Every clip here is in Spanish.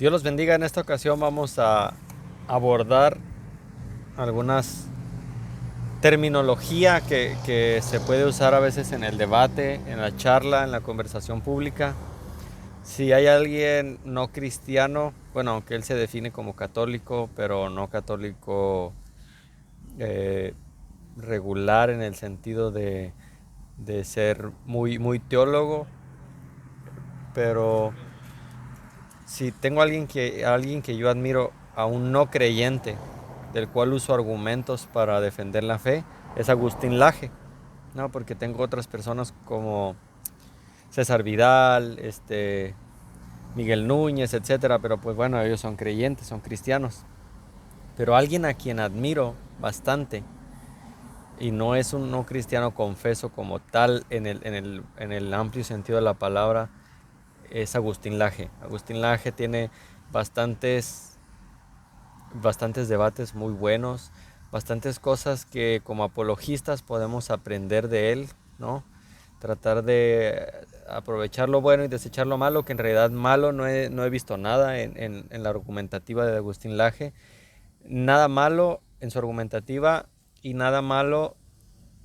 Dios los bendiga. En esta ocasión vamos a abordar algunas terminología que se puede usar a veces en el debate, en la charla, en la conversación pública. Si hay alguien no cristiano, bueno, aunque él se define como católico, pero no católico eh, regular en el sentido de ser muy teólogo, pero si tengo alguien que yo admiro, a un no creyente, del cual uso argumentos para defender la fe, es Agustín Laje, ¿no? Porque tengo otras personas como César Vidal, Miguel Núñez, etcétera, pero pues bueno, ellos son creyentes, son cristianos. Pero alguien a quien admiro bastante, y no es un no cristiano confeso como tal en el amplio sentido de la palabra, es Agustín Laje. Agustín Laje tiene bastantes debates muy buenos, bastantes cosas que como apologistas podemos aprender de él, ¿no? Tratar de aprovechar lo bueno y desechar lo malo, que en realidad malo no he visto nada en la argumentativa de Agustín Laje, nada malo en su argumentativa y nada malo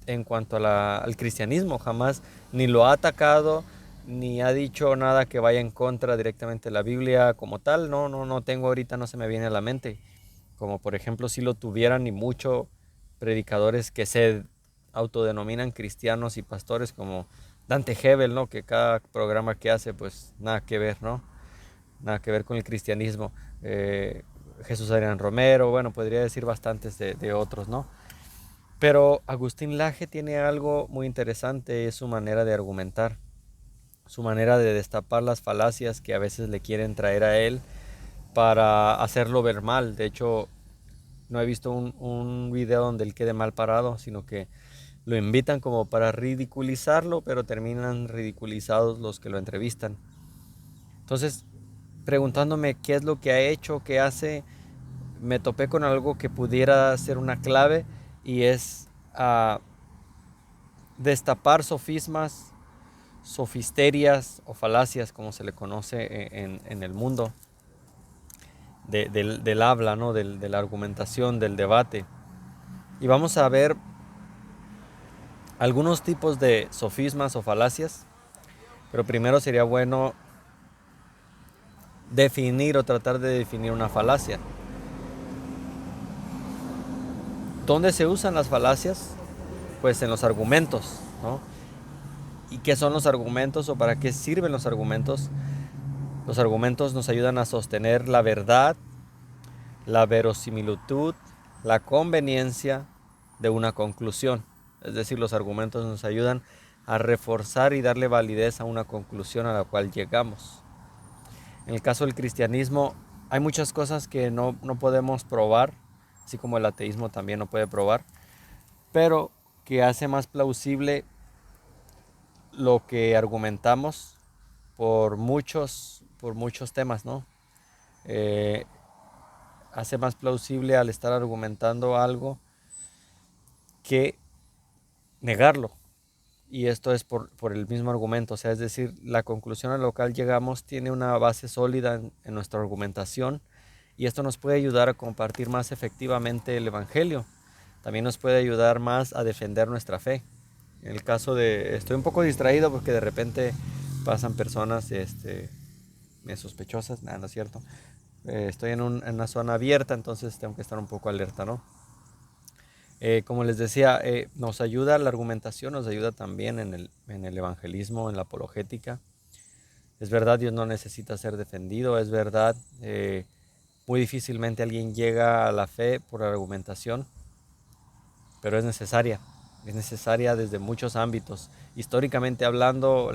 en cuanto al cristianismo. Jamás ni lo ha atacado, ni ha dicho nada que vaya en contra directamente de la Biblia como tal. No tengo ahorita, no se me viene a la mente. Como por ejemplo si lo tuvieran, y mucho predicadores que se autodenominan cristianos y pastores como Dante Hebel, ¿no? Que cada programa que hace pues nada que ver, ¿no? Nada que ver con el cristianismo. Jesús Adrián Romero, bueno, podría decir bastantes de otros, ¿no? Pero Agustín Laje tiene algo muy interesante, es su manera de argumentar, su manera de destapar las falacias que a veces le quieren traer a él para hacerlo ver mal. De hecho, no he visto un video donde él quede mal parado, sino que lo invitan como para ridiculizarlo, pero terminan ridiculizados los que lo entrevistan. Entonces, preguntándome qué es lo que ha hecho, qué hace, me topé con algo que pudiera ser una clave, y es destapar sofismas, sofisterias o falacias, como se le conoce en el mundo del habla, ¿no? De la argumentación, del debate. Y vamos a ver algunos tipos de sofismas o falacias, pero primero sería bueno definir o tratar de definir una falacia. ¿Dónde se usan las falacias? Pues en los argumentos, ¿no? ¿Y qué son los argumentos o para qué sirven los argumentos? Los argumentos nos ayudan a sostener la verdad, la verosimilitud, la conveniencia de una conclusión. Es decir, los argumentos nos ayudan a reforzar y darle validez a una conclusión a la cual llegamos. En el caso del cristianismo, hay muchas cosas que no podemos probar, así como el ateísmo también no puede probar, pero que hace más plausible lo que argumentamos por muchos temas, ¿no? Eh, Hace más plausible al estar argumentando algo que negarlo. Y esto es por el mismo argumento, o sea, es decir, la conclusión a la cual llegamos tiene una base sólida en nuestra argumentación, y esto nos puede ayudar a compartir más efectivamente el Evangelio. También nos puede ayudar más a defender nuestra fe. En el caso de, estoy un poco distraído porque de repente pasan personas sospechosas, nada, no es cierto. Estoy en una zona abierta, entonces tengo que estar un poco alerta, ¿no? Como les decía, nos ayuda la argumentación, nos ayuda también en el evangelismo, en la apologética. Es verdad, Dios no necesita ser defendido, es verdad, muy difícilmente alguien llega a la fe por argumentación, pero es necesaria desde muchos ámbitos. Históricamente hablando,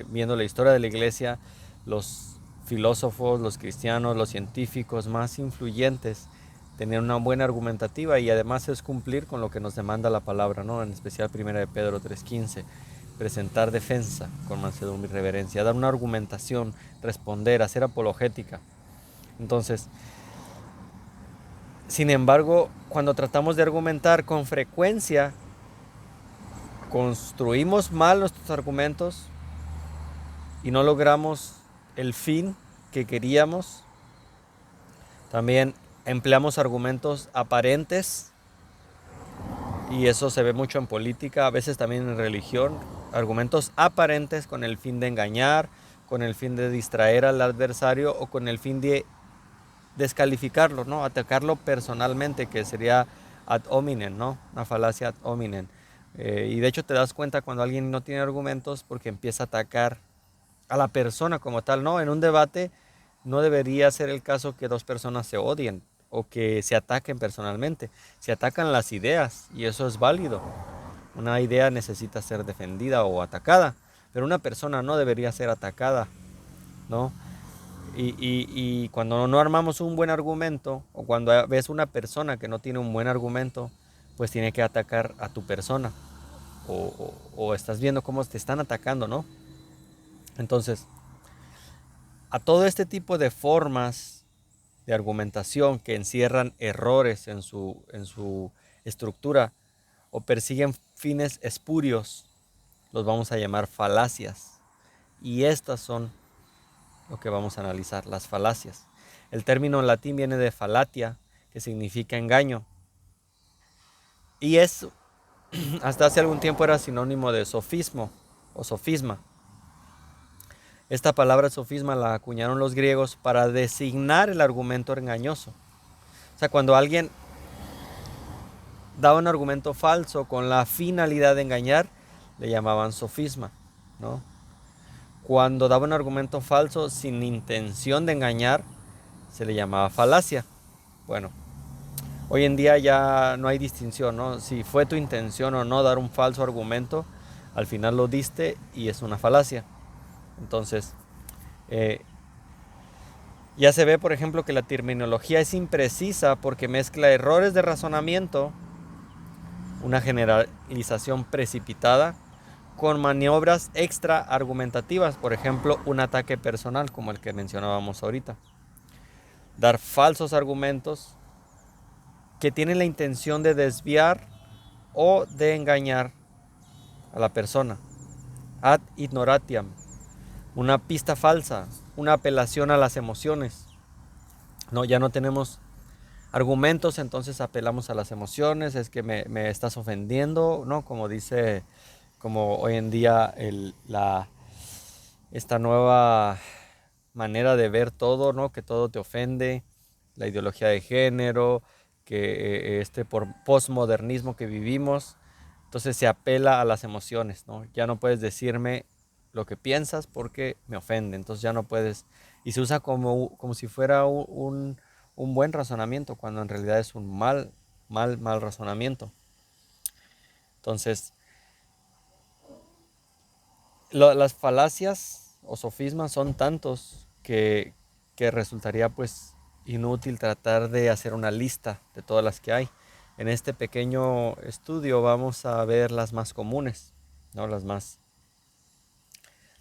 viendo la historia de la iglesia, los filósofos, los cristianos, los científicos más influyentes tenían una buena argumentativa, y además es cumplir con lo que nos demanda la palabra, ¿no? En especial 1 de Pedro 3:15, presentar defensa con mansedumbre y reverencia, dar una argumentación, responder, hacer apologética. Entonces, sin embargo, cuando tratamos de argumentar con frecuencia, construimos mal nuestros argumentos y no logramos el fin que queríamos, También empleamos argumentos aparentes, y eso se ve mucho en política, a veces también en religión, argumentos aparentes con el fin de engañar, con el fin de distraer al adversario o con el fin de descalificarlo, ¿no? Atacarlo personalmente, que sería ad hominem, ¿no? Una falacia ad hominem. Y de hecho te das cuenta cuando alguien no tiene argumentos porque empieza a atacar a la persona como tal, ¿no? En un debate no debería ser el caso que dos personas se odien o que se ataquen personalmente. Se atacan las ideas y eso es válido. Una idea necesita ser defendida o atacada, pero una persona no debería ser atacada, ¿no? Y cuando no armamos un buen argumento, o cuando ves una persona que no tiene un buen argumento, pues tiene que atacar a tu persona. O estás viendo cómo te están atacando, ¿no? Entonces, a todo este tipo de formas de argumentación que encierran errores en su estructura o persiguen fines espurios, los vamos a llamar falacias. Y estas son lo que vamos a analizar, las falacias. El término en latín viene de falatia, que significa engaño. Y eso, hasta hace algún tiempo era sinónimo de sofismo o sofisma. Esta palabra sofisma la acuñaron los griegos para designar el argumento engañoso. O sea, cuando alguien daba un argumento falso con la finalidad de engañar, le llamaban sofisma, ¿no? Cuando daba un argumento falso sin intención de engañar, se le llamaba falacia. Bueno, hoy en día ya no hay distinción, ¿no? Si fue tu intención o no dar un falso argumento, al final lo diste y es una falacia. Entonces, ya se ve, por ejemplo, que la terminología es imprecisa porque mezcla errores de razonamiento, una generalización precipitada, con maniobras extra argumentativas, por ejemplo, un ataque personal como el que mencionábamos ahorita. Dar falsos argumentos que tienen la intención de desviar o de engañar a la persona. Ad ignoratiam, una pista falsa, una apelación a las emociones. No, ya no tenemos argumentos, entonces apelamos a las emociones, es que me estás ofendiendo, ¿no? Como dice, como hoy en día esta nueva manera de ver todo, ¿no? Que todo te ofende, la ideología de género, que por postmodernismo que vivimos, entonces se apela a las emociones, ¿no? Ya no puedes decirme lo que piensas porque me ofende, entonces ya no puedes, y se usa como si fuera un buen razonamiento, cuando en realidad es un mal razonamiento. Entonces, las falacias o sofismas son tantos que resultaría pues inútil tratar de hacer una lista de todas las que hay. En este pequeño estudio vamos a ver las más comunes, ¿no?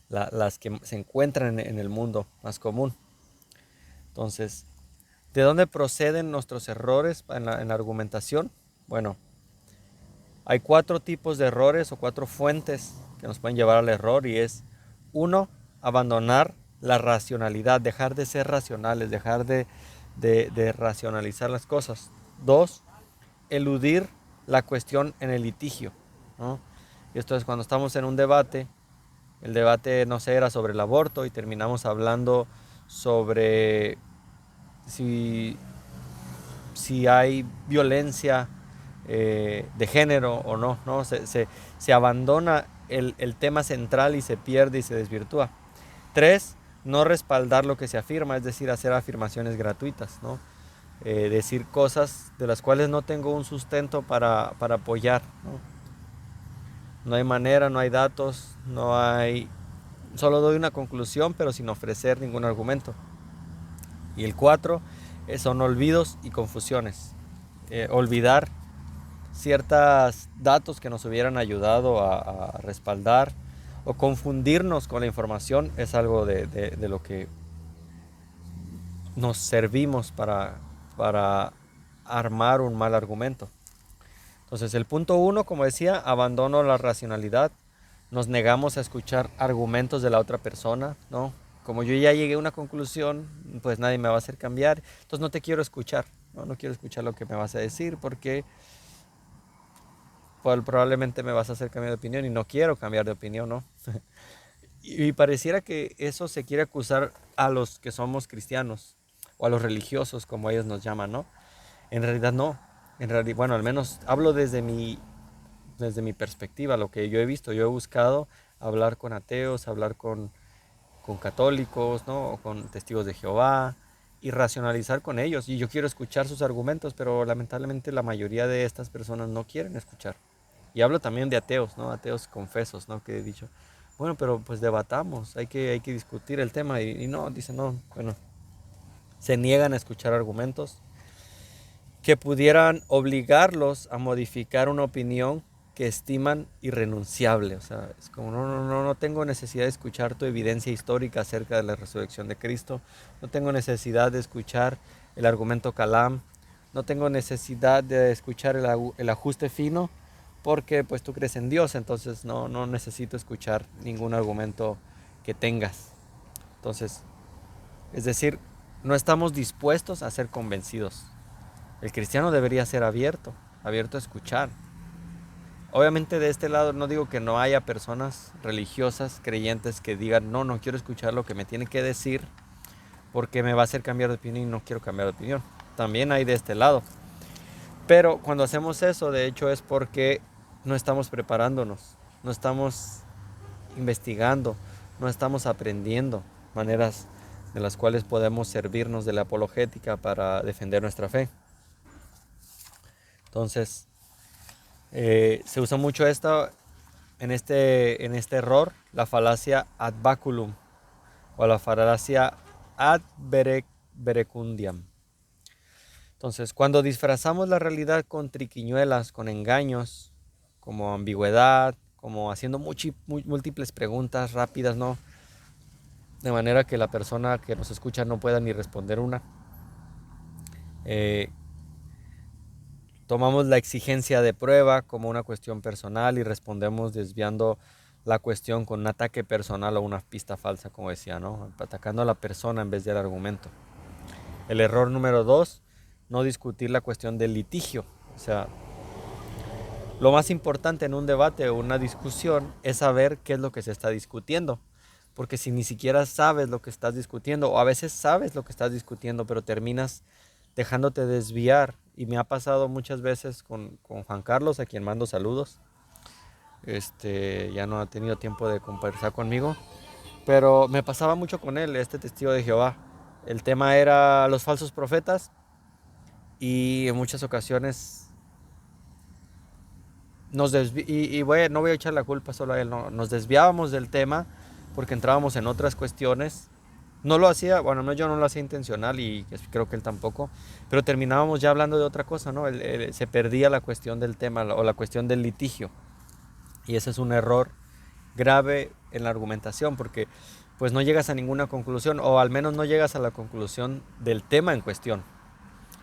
Las que se encuentran en el mundo más común. Entonces, ¿de dónde proceden nuestros errores en la argumentación? Bueno, hay 4 tipos de errores o 4 fuentes que nos pueden llevar al error, y es: 1, abandonar la racionalidad, dejar de ser racionales, dejar de racionalizar las cosas. 2, eludir la cuestión en el litigio, ¿no? Y esto es cuando estamos en un debate, el debate no sé, era sobre el aborto y terminamos hablando sobre si hay violencia de género o no, ¿no? Se abandona el tema central y se pierde y se desvirtúa. 3, no respaldar lo que se afirma, es decir, hacer afirmaciones gratuitas, ¿no? Decir cosas de las cuales no tengo un sustento para apoyar, ¿no? No hay manera, no hay datos, solo doy una conclusión, pero sin ofrecer ningún argumento. Y el 4 son olvidos y confusiones. Olvidar ciertos datos que nos hubieran ayudado a respaldar, o confundirnos con la información, es algo de lo que nos servimos para armar un mal argumento. Entonces, el punto 1, como decía, abandono la racionalidad. Nos negamos a escuchar argumentos de la otra persona, ¿no? como yo ya llegué a una conclusión, pues nadie me va a hacer cambiar, entonces no te quiero escuchar, no quiero escuchar lo que me vas a decir porque pues, probablemente me vas a hacer cambiar de opinión y no quiero cambiar de opinión, ¿no? Y pareciera que eso se quiere acusar a los que somos cristianos o a los religiosos, como ellos nos llaman, ¿no? En realidad no. En realidad, bueno, al menos hablo desde mi perspectiva, lo que yo he visto. Yo he buscado hablar con ateos, hablar con católicos, ¿no? O con testigos de Jehová y racionalizar con ellos. Y yo quiero escuchar sus argumentos, pero lamentablemente la mayoría de estas personas no quieren escuchar. Y hablo también de ateos, ¿no? Ateos confesos, ¿no? Que he dicho, bueno, pero pues debatamos, hay que discutir el tema. Y no, dicen, no, bueno, se niegan a escuchar argumentos que pudieran obligarlos a modificar una opinión que estiman irrenunciable. O sea, es como, no tengo necesidad de escuchar tu evidencia histórica acerca de la resurrección de Cristo. No tengo necesidad de escuchar el argumento Calam. No tengo necesidad de escuchar el ajuste fino porque pues tú crees en Dios, entonces no necesito escuchar ningún argumento que tengas. Entonces, es decir, no estamos dispuestos a ser convencidos. El cristiano debería ser abierto, abierto a escuchar. Obviamente de este lado no digo que no haya personas religiosas, creyentes que digan, no quiero escuchar lo que me tiene que decir porque me va a hacer cambiar de opinión y no quiero cambiar de opinión. También hay de este lado. Pero cuando hacemos eso, de hecho, es porque no estamos preparándonos, no estamos investigando, no estamos aprendiendo maneras de las cuales podemos servirnos de la apologética para defender nuestra fe. Entonces, se usa mucho esto en este error, la falacia ad baculum o la falacia ad verecundiam. Entonces, cuando disfrazamos la realidad con triquiñuelas, con engaños, como ambigüedad, como haciendo múltiples preguntas rápidas, ¿no? De manera que la persona que nos escucha no pueda ni responder una. Tomamos la exigencia de prueba como una cuestión personal y respondemos desviando la cuestión con un ataque personal o una pista falsa, como decía, ¿no? Atacando a la persona en vez del argumento. El error número 2, no discutir la cuestión del litigio. O sea, lo más importante en un debate o una discusión es saber qué es lo que se está discutiendo. Porque si ni siquiera sabes lo que estás discutiendo, o a veces sabes lo que estás discutiendo, pero terminas dejándote desviar. Y me ha pasado muchas veces con Juan Carlos, a quien mando saludos. Ya no ha tenido tiempo de conversar conmigo, pero me pasaba mucho con él, este testigo de Jehová. El tema era los falsos profetas y en muchas ocasiones no voy a echar la culpa solo a él, no, nos desviábamos del tema porque entrábamos en otras cuestiones. No lo hacía, bueno, yo no lo hacía intencional y creo que él tampoco, pero terminábamos ya hablando de otra cosa, ¿no? Se perdía la cuestión del tema o la cuestión del litigio. Y ese es un error grave en la argumentación porque pues no llegas a ninguna conclusión o al menos no llegas a la conclusión del tema en cuestión.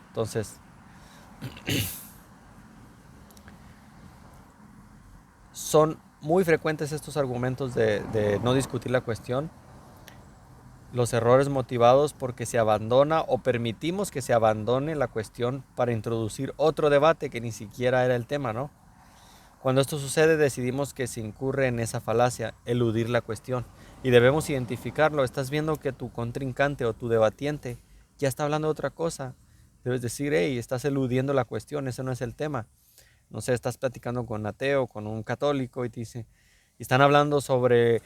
Entonces, son muy frecuentes estos argumentos de no discutir la cuestión. Los errores motivados porque se abandona o permitimos que se abandone la cuestión para introducir otro debate que ni siquiera era el tema, ¿no? Cuando esto sucede decidimos que se incurre en esa falacia, eludir la cuestión. Y debemos identificarlo. Estás viendo que tu contrincante o tu debatiente ya está hablando de otra cosa. Debes decir, hey, estás eludiendo la cuestión, ese no es el tema. No sé, estás platicando con un ateo, con un católico y te dice, y están hablando sobre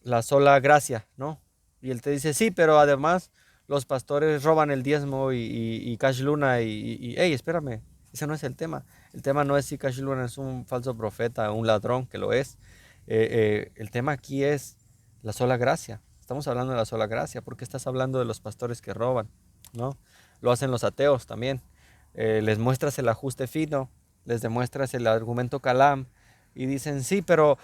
la sola gracia, ¿no? Y él te dice, sí, pero además los pastores roban el diezmo y Cash Luna hey, espérame, ese no es el tema. El tema no es si Cash Luna es un falso profeta o un ladrón, que lo es. El tema aquí es la sola gracia. Estamos hablando de la sola gracia. ¿Por qué estás hablando de los pastores que roban? ¿No? Lo hacen los ateos también. Les muestras el ajuste fino, les demuestras el argumento Calam y dicen, sí, pero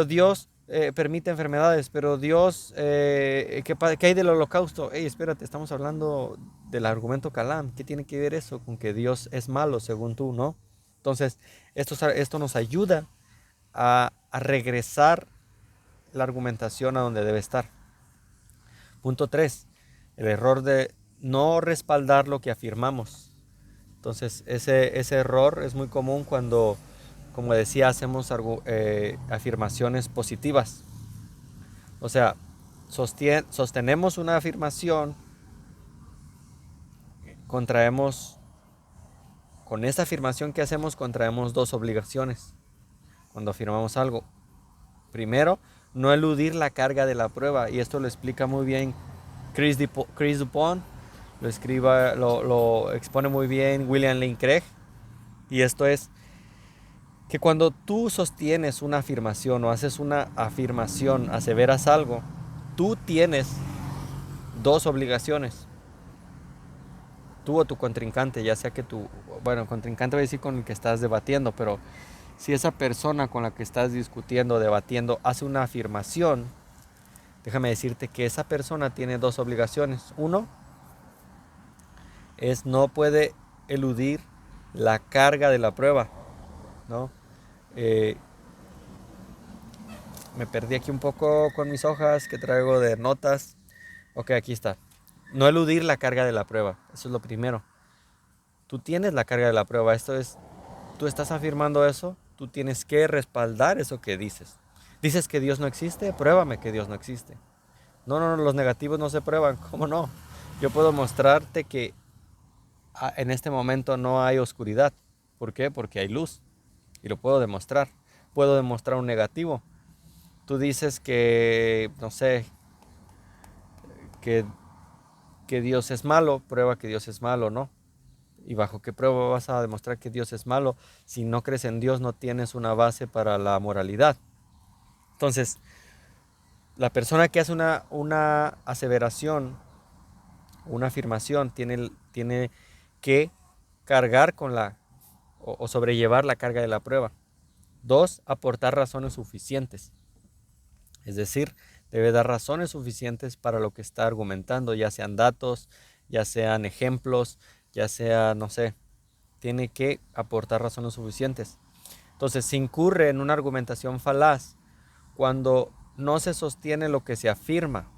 Dios permite enfermedades, pero Dios, ¿qué hay del holocausto? Hey, espérate, estamos hablando del argumento Calam. ¿Qué tiene que ver eso con que Dios es malo según tú, no? Entonces, esto nos ayuda a regresar la argumentación a donde debe estar. Punto 3. El error de no respaldar lo que afirmamos. Entonces, ese error es muy común cuando, como decía, hacemos afirmaciones positivas. O sea, sostenemos una afirmación, con esta afirmación que hacemos, contraemos dos obligaciones cuando afirmamos algo. Primero, no eludir la carga de la prueba, y esto lo explica muy bien Chris Dupont, lo expone muy bien William Lane Craig, y esto es que cuando tú sostienes una afirmación o haces una afirmación, aseveras algo, tú tienes dos obligaciones. Tú o tu contrincante, ya sea que contrincante va a decir con el que estás debatiendo, pero si esa persona con la que estás discutiendo, debatiendo, hace una afirmación, déjame decirte que esa persona tiene dos obligaciones. Uno es no puede eludir la carga de la prueba, ¿no? Me perdí aquí un poco con mis hojas que traigo de notas. Ok, aquí está. No eludir la carga de la prueba, eso es lo primero. Tú tienes la carga de la prueba, esto es, tú estás afirmando eso, tú tienes que respaldar eso que dices. Dices que Dios no existe, pruébame que Dios no existe. No, los negativos no se prueban, ¿cómo no? Yo puedo mostrarte que en este momento no hay oscuridad. ¿Por qué? Porque hay luz y lo puedo demostrar. Puedo demostrar un negativo. Tú dices que, no sé, que, que Dios es malo, prueba que Dios es malo, ¿no? ¿Y bajo qué prueba vas a demostrar que Dios es malo? Si no crees en Dios, no tienes una base para la moralidad. Entonces, la persona que hace una aseveración, una afirmación, tiene que cargar con o sobrellevar la carga de la prueba. 2, aportar razones suficientes. Es decir, debe dar razones suficientes para lo que está argumentando, ya sean datos, ya sean ejemplos, ya sea, no sé, tiene que aportar razones suficientes. Entonces, se incurre en una argumentación falaz cuando no se sostiene lo que se afirma,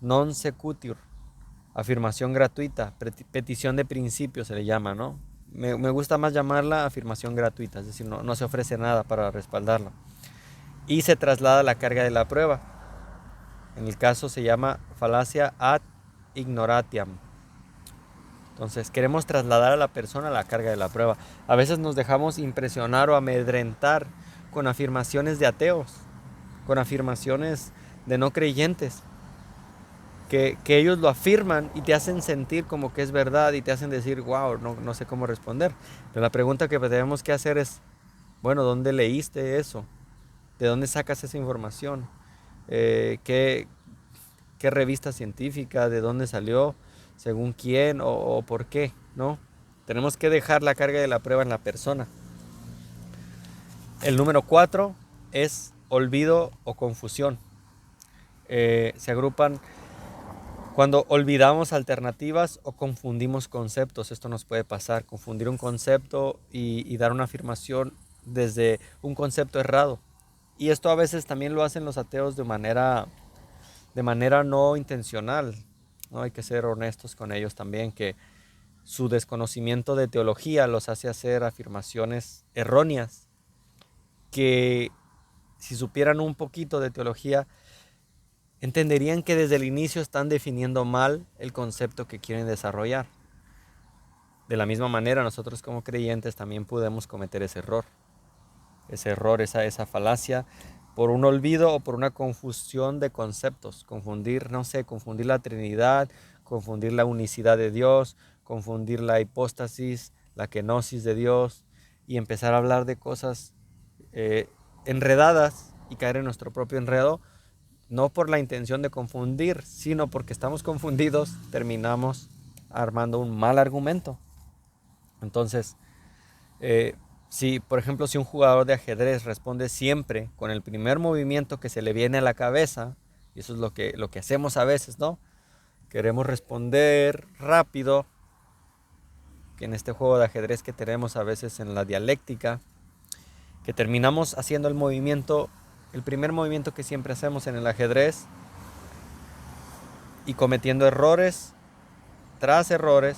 non sequitur, afirmación gratuita, petición de principio se le llama, ¿no? Me gusta más llamarla afirmación gratuita, es decir, no se ofrece nada para respaldarla. Y se traslada la carga de la prueba. En el caso se llama falacia ad ignoratiam. Entonces queremos trasladar a la persona la carga de la prueba. A veces nos dejamos impresionar o amedrentar con afirmaciones de ateos, con afirmaciones de no creyentes, que ellos lo afirman y te hacen sentir como que es verdad y te hacen decir, wow, no sé cómo responder. Pero la pregunta que tenemos que hacer es, bueno, ¿dónde leíste eso? ¿De dónde sacas esa información? ¿Qué revista científica? ¿De dónde salió? ¿Según quién? ¿O por qué? ¿No? Tenemos que dejar la carga de la prueba en la persona. El número 4 es olvido o confusión. Se agrupan cuando olvidamos alternativas o confundimos conceptos. Esto nos puede pasar, confundir un concepto y dar una afirmación desde un concepto errado. Y esto a veces también lo hacen los ateos de manera no intencional, ¿no? Hay que ser honestos con ellos también, que su desconocimiento de teología los hace hacer afirmaciones erróneas, que si supieran un poquito de teología, entenderían que desde el inicio están definiendo mal el concepto que quieren desarrollar. De la misma manera, nosotros como creyentes también podemos cometer ese error, esa falacia, por un olvido o por una confusión de conceptos. Confundir la Trinidad, confundir la unicidad de Dios, confundir la hipóstasis, la kenosis de Dios, y empezar a hablar de cosas enredadas y caer en nuestro propio enredo, no por la intención de confundir, sino porque estamos confundidos, terminamos armando un mal argumento. Entonces, por ejemplo, si un jugador de ajedrez responde siempre con el primer movimiento que se le viene a la cabeza, y eso es lo que hacemos a veces, ¿no? Queremos responder rápido, que en este juego de ajedrez que tenemos a veces en la dialéctica, que terminamos haciendo el movimiento el primer movimiento que siempre hacemos en el ajedrez, y cometiendo errores tras errores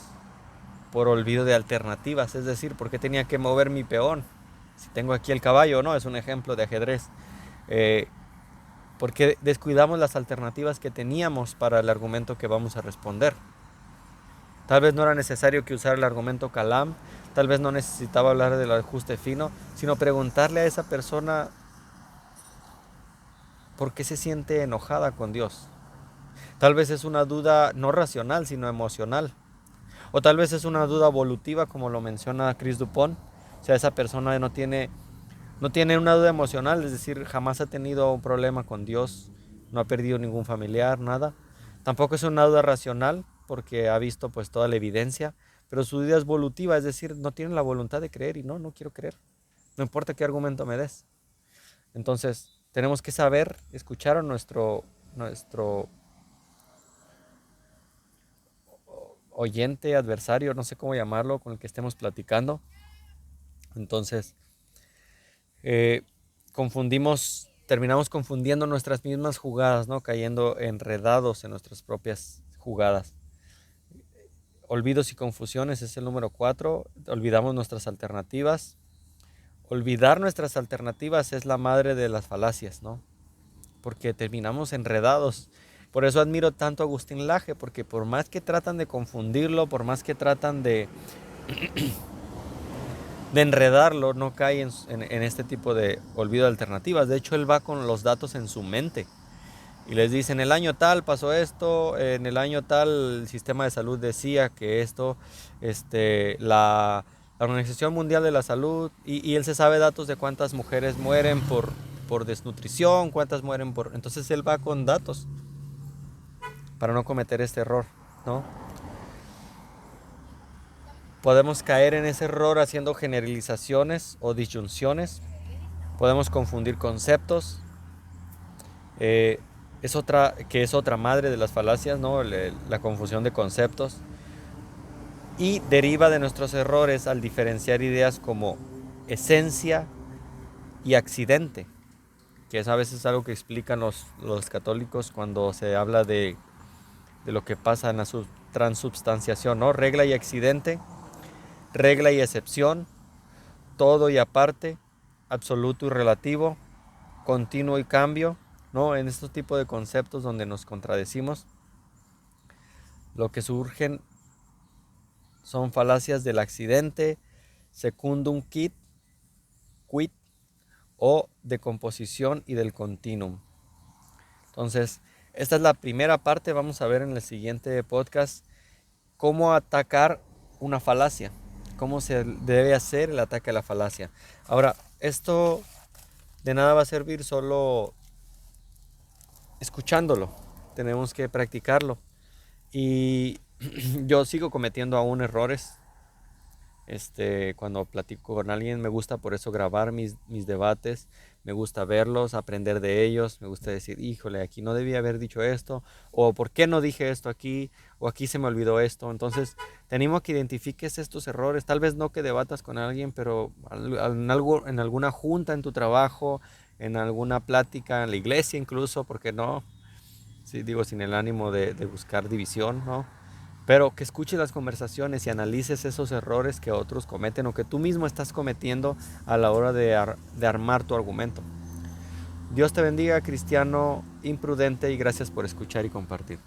por olvido de alternativas. Es decir, ¿por qué tenía que mover mi peón? Si tengo aquí el caballo, ¿no? Es un ejemplo de ajedrez. Porque descuidamos las alternativas que teníamos para el argumento que vamos a responder. Tal vez no era necesario que usara el argumento Kalam, tal vez no necesitaba hablar del ajuste fino, sino preguntarle a esa persona por qué se siente enojada con Dios. Tal vez es una duda no racional, sino emocional. O tal vez es una duda evolutiva, como lo menciona Chris Dupont. O sea, esa persona no tiene una duda emocional, es decir, jamás ha tenido un problema con Dios, no ha perdido ningún familiar, nada. Tampoco es una duda racional, porque ha visto pues toda la evidencia, pero su duda es evolutiva, es decir, no tiene la voluntad de creer y no quiero creer. No importa qué argumento me des. Entonces, tenemos que saber escuchar a nuestro oyente, adversario, no sé cómo llamarlo, con el que estemos platicando. Entonces, terminamos confundiendo nuestras mismas jugadas, ¿no? Cayendo enredados en nuestras propias jugadas. Olvidos y confusiones es el número 4. Olvidamos nuestras alternativas. Olvidar nuestras alternativas es la madre de las falacias, ¿no? Porque terminamos enredados. Por eso admiro tanto a Agustín Laje, porque por más que tratan de confundirlo, por más que tratan de enredarlo, no cae en este tipo de olvido de alternativas. De hecho, él va con los datos en su mente y les dice: en el año tal pasó esto, en el año tal el sistema de salud decía que esto, la Organización Mundial de la Salud, y él se sabe datos de cuántas mujeres mueren por desnutrición, cuántas mueren por... Entonces él va con datos para no cometer este error, ¿no? Podemos caer en ese error haciendo generalizaciones o disyunciones. Podemos confundir conceptos. Es otra madre de las falacias, ¿no? La confusión de conceptos. Y deriva de nuestros errores al diferenciar ideas como esencia y accidente, que es a veces algo que explican los católicos cuando se habla de lo que pasa en la transubstanciación, ¿no? Regla y accidente, regla y excepción, todo y aparte, absoluto y relativo, continuo y cambio, ¿no? En estos tipos de conceptos donde nos contradecimos, lo que surgen son falacias del accidente, secundum quid o de composición y del continuum. Entonces, esta es la primera parte. Vamos a ver en el siguiente podcast cómo atacar una falacia, cómo se debe hacer el ataque a la falacia. Ahora, esto de nada va a servir solo escuchándolo, tenemos que practicarlo. Y yo sigo cometiendo aún errores. Cuando platico con alguien me gusta por eso grabar mis debates, me gusta verlos, aprender de ellos, me gusta decir: híjole, aquí no debía haber dicho esto, o por qué no dije esto aquí, o aquí se me olvidó esto. Entonces, te animo a que identifiques estos errores, tal vez no que debatas con alguien, pero en alguna junta en tu trabajo, en alguna plática en la iglesia incluso, ¿por qué no? Sí, digo, sin el ánimo de buscar división, ¿no? Pero que escuches las conversaciones y analices esos errores que otros cometen o que tú mismo estás cometiendo a la hora de armar tu argumento. Dios te bendiga, cristiano imprudente, y gracias por escuchar y compartir.